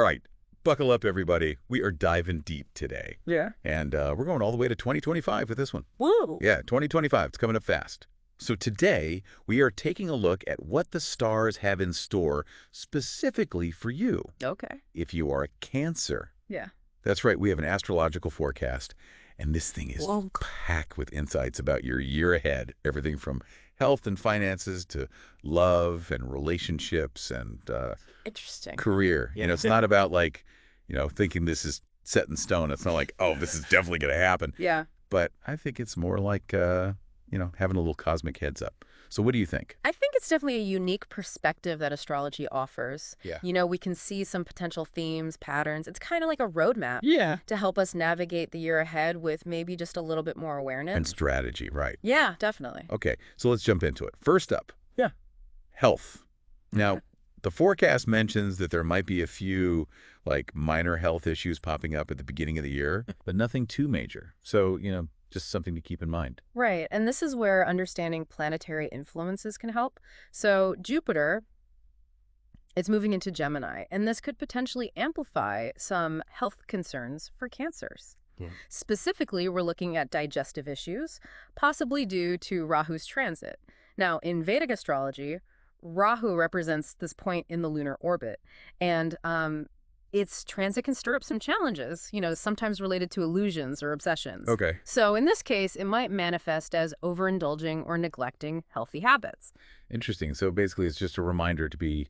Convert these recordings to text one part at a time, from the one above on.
All right, buckle up, everybody. We are diving deep today. Yeah. And we're going all the way to 2025 with this one. Woo! Yeah, 2025. It's coming up fast. So today, we are taking a look at what the stars have in store specifically for you. Okay. If you are a Cancer. Yeah. That's right, we have an astrological forecast, and this thing is Whoa. packed with insights about your year ahead. Everything from health and finances to love and relationships and Interesting. career. Yeah. It's not about thinking this is set in stone. It's not like, oh, this is definitely going to happen. Yeah. But I think it's more like, having a little cosmic heads up. So what do you think? I think it's definitely a unique perspective that astrology offers. Yeah. We can see some potential themes, patterns. It's kind of like a roadmap. Yeah. To help us navigate the year ahead with maybe just a little bit more awareness. And strategy, right. Yeah, definitely. Okay, so let's jump into it. First up. Yeah. Health. Now, the forecast mentions that there might be a few minor health issues popping up at the beginning of the year, but nothing too major. So, just something to keep in mind. Right. And this is where understanding planetary influences can help. So Jupiter, it's moving into Gemini, and this could potentially amplify some health concerns for Cancers. Yeah. Specifically, we're looking at digestive issues, possibly due to Rahu's transit. Now, in Vedic astrology, Rahu represents this point in the lunar orbit, and its transit can stir up some challenges, sometimes related to illusions or obsessions. Okay. So in this case, it might manifest as overindulging or neglecting healthy habits. Interesting. So basically, it's just a reminder to be,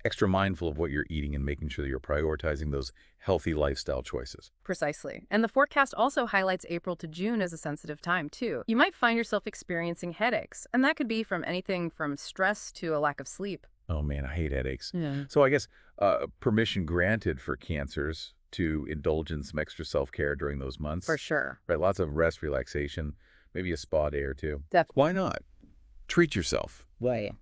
extra mindful of what you're eating and making sure that you're prioritizing those healthy lifestyle choices. Precisely. And the forecast also highlights April to June as a sensitive time, too. You might find yourself experiencing headaches, and that could be from anything from stress to a lack of sleep. Oh, man, I hate headaches. Yeah. So I guess permission granted for Cancers to indulge in some extra self-care during those months. For sure. Right, lots of rest, relaxation, maybe a spa day or two. Definitely. Why not? Treat yourself. Right.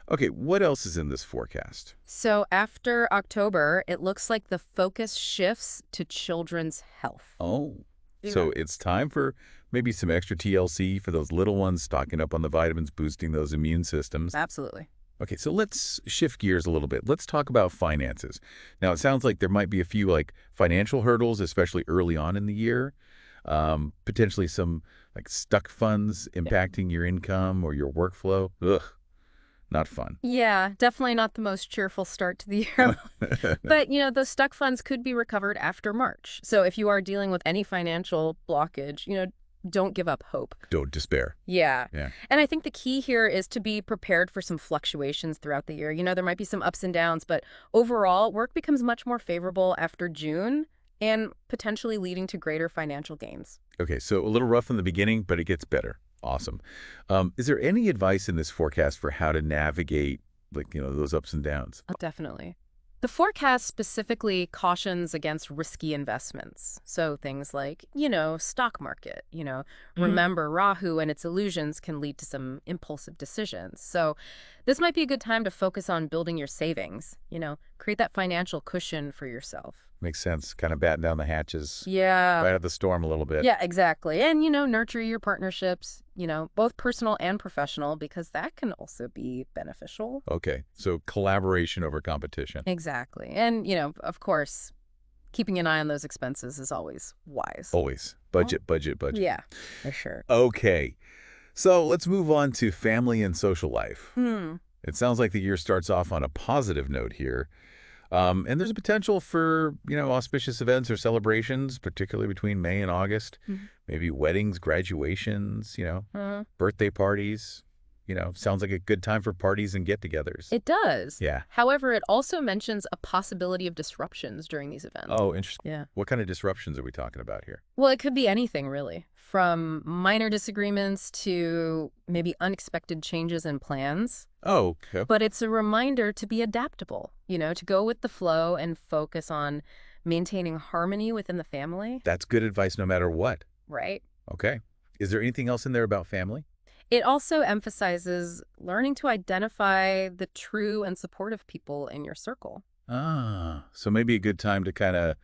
Okay, what else is in this forecast? So after October, it looks like the focus shifts to children's health. Oh, so it's time for maybe some extra TLC for those little ones, stocking up on the vitamins, boosting those immune systems. Absolutely. Okay, so let's shift gears a little bit. Let's talk about finances. Now, it sounds like there might be a few financial hurdles, especially early on in the year. Potentially some stuck funds impacting your income or your workflow. Ugh, not fun. Yeah, definitely not the most cheerful start to the year. But, those stuck funds could be recovered after March. So if you are dealing with any financial blockage, don't give up hope. Don't despair. Yeah. Yeah. And I think the key here is to be prepared for some fluctuations throughout the year. There might be some ups and downs, but overall, work becomes much more favorable after June and potentially leading to greater financial gains. Okay, so a little rough in the beginning, but it gets better. Awesome. Is there any advice in this forecast for how to navigate, those ups and downs? Oh, definitely. The forecast specifically cautions against risky investments. So things like, stock market, remember Rahu and its illusions can lead to some impulsive decisions. So this might be a good time to focus on building your savings, create that financial cushion for yourself. Makes sense. Kind of batten down the hatches. Yeah. Right out the storm a little bit. Yeah, exactly. And, nurture your partnerships, both personal and professional, because that can also be beneficial. Okay. So collaboration over competition. Exactly. And, of course, keeping an eye on those expenses is always wise. Always. Budget. Yeah, for sure. Okay. So let's move on to family and social life. It sounds like the year starts off on a positive note here. And there's a potential for, auspicious events or celebrations, particularly between May and August. Maybe weddings, graduations, birthday parties. Sounds like a good time for parties and get-togethers. It does. Yeah. However, it also mentions a possibility of disruptions during these events. Oh, interesting. Yeah. What kind of disruptions are we talking about here? Well, it could be anything, really, from minor disagreements to maybe unexpected changes in plans. Oh, okay. But it's a reminder to be adaptable, to go with the flow and focus on maintaining harmony within the family. That's good advice no matter what. Right. Okay. Is there anything else in there about family? It also emphasizes learning to identify the true and supportive people in your circle. Ah, so maybe a good time to kind of,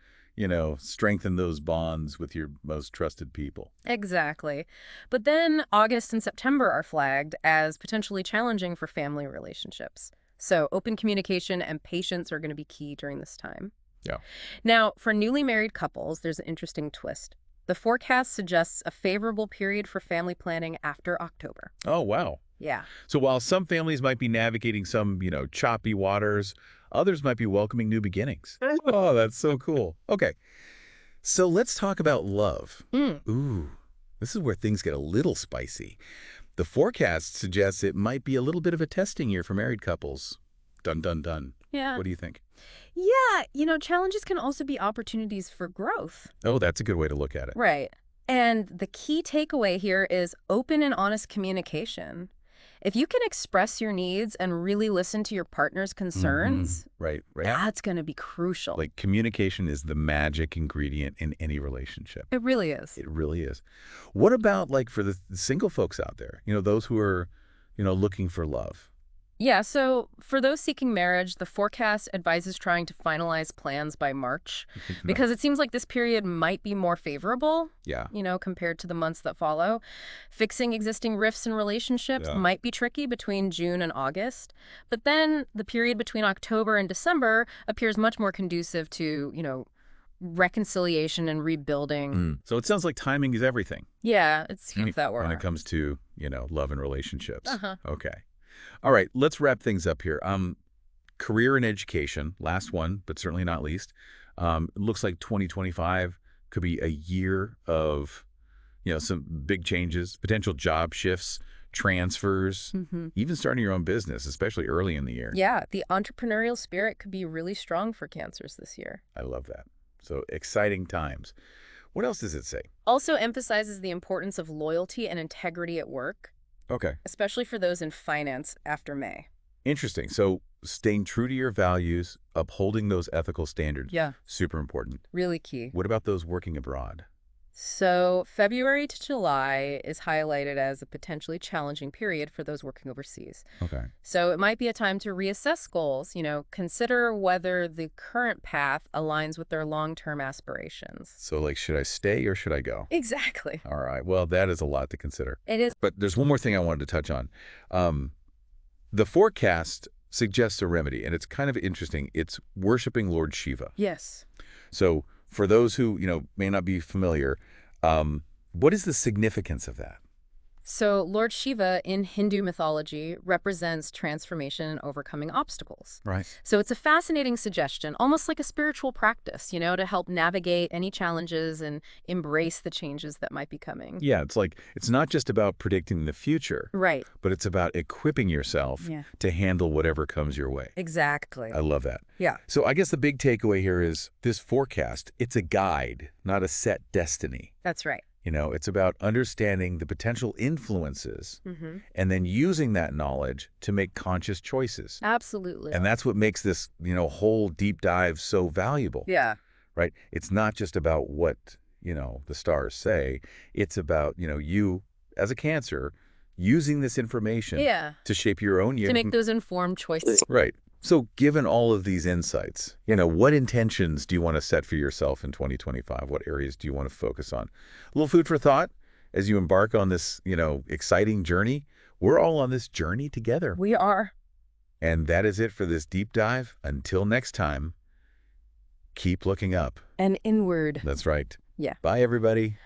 strengthen those bonds with your most trusted people. Exactly. But then August and September are flagged as potentially challenging for family relationships. So open communication and patience are going to be key during this time. Yeah. Now, for newly married couples, there's an interesting twist. The forecast suggests a favorable period for family planning after October. Oh, wow. Yeah. So while some families might be navigating some, choppy waters, others might be welcoming new beginnings. Oh, that's so cool. Okay. So let's talk about love. Mm. Ooh, this is where things get a little spicy. The forecast suggests it might be a little bit of a testing year for married couples. Dun, dun, dun. Yeah. What do you think? Yeah, challenges can also be opportunities for growth. Oh, that's a good way to look at it. Right. And the key takeaway here is open and honest communication. If you can express your needs and really listen to your partner's concerns, Right. that's going to be crucial. Like communication is the magic ingredient in any relationship. It really is. It really is. What about like for the single folks out there, those who are, looking for love? Yeah, so for those seeking marriage, the forecast advises trying to finalize plans by March because it seems like this period might be more favorable, Yeah. compared to the months that follow. Fixing existing rifts in relationships might be tricky between June and August, but then the period between October and December appears much more conducive to, reconciliation and rebuilding. So it sounds like timing is everything. Yeah, it's if that were. When it comes to, love and relationships. Uh-huh. Okay. All right, let's wrap things up here. Career and education, last one, but certainly not least. It looks like 2025 could be a year of, some big changes, potential job shifts, transfers, even starting your own business, especially early in the year. Yeah, the entrepreneurial spirit could be really strong for Cancers this year. I love that. So exciting times. What else does it say? Also emphasizes the importance of loyalty and integrity at work, Okay. especially for those in finance after May. Interesting. So staying true to your values, upholding those ethical standards. Yeah. Super important. Really key. What about those working abroad? So February to July is highlighted as a potentially challenging period for those working overseas. Okay. So it might be a time to reassess goals, consider whether the current path aligns with their long-term aspirations. So like, should I stay or should I go? Exactly. All right. Well, that is a lot to consider. It is. But there's one more thing I wanted to touch on. The forecast suggests a remedy, and it's kind of interesting. It's worshiping Lord Shiva. Yes. So for those who, may not be familiar, what is the significance of that? So Lord Shiva in Hindu mythology represents transformation and overcoming obstacles. Right. So it's a fascinating suggestion, almost like a spiritual practice, to help navigate any challenges and embrace the changes that might be coming. Yeah, it's not just about predicting the future. Right. But it's about equipping yourself to handle whatever comes your way. Exactly. I love that. Yeah. So I guess the big takeaway here is this forecast, it's a guide, not a set destiny. That's right. It's about understanding the potential influences and then using that knowledge to make conscious choices. Absolutely. And that's what makes this, whole deep dive so valuable. Yeah. Right? It's not just about what, the stars say. It's about, you as a Cancer using this information to shape your own year. To make those informed choices. Right. So given all of these insights, what intentions do you want to set for yourself in 2025? What areas do you want to focus on? A little food for thought as you embark on this, exciting journey. We're all on this journey together. We are. And that is it for this deep dive. Until next time, keep looking up. And inward. That's right. Yeah. Bye, everybody.